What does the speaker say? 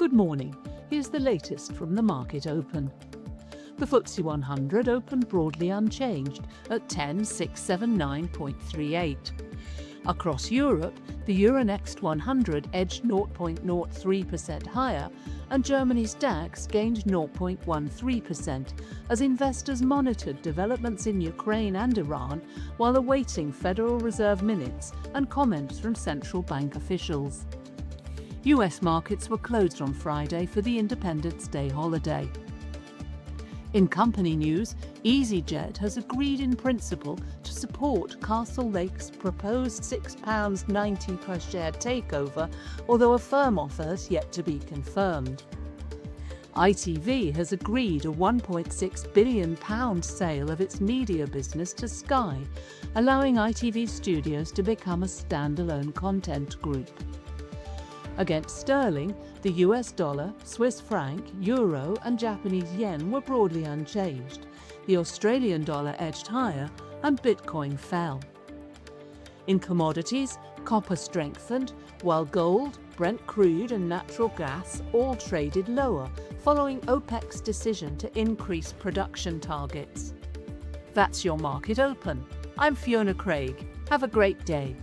Good morning. Here's the latest from the market open. The FTSE100 opened broadly unchanged at 10,679.38. Across Europe, the Euronext 100 edged 0.03% higher and Germany's DAX gained 0.13% as investors monitored developments in Ukraine and Iran while awaiting Federal Reserve minutes and comments from central bank officials. US markets were closed on Friday for the Independence Day holiday. In company news, easyJet has agreed in principle to support Castlelake's proposed £6.90 per share takeover, although a firm offer has yet to be confirmed. ITV has agreed a £1.6 billion sale of its media business to Sky, allowing ITV Studios to become a standalone content group. Against sterling, the US dollar, Swiss franc, euro and Japanese yen were broadly unchanged. The Australian dollar edged higher and Bitcoin fell. In commodities, copper strengthened, while gold, Brent crude and natural gas all traded lower following OPEC's decision to increase production targets. That's your market open. I'm Fiona Craig. Have a great day.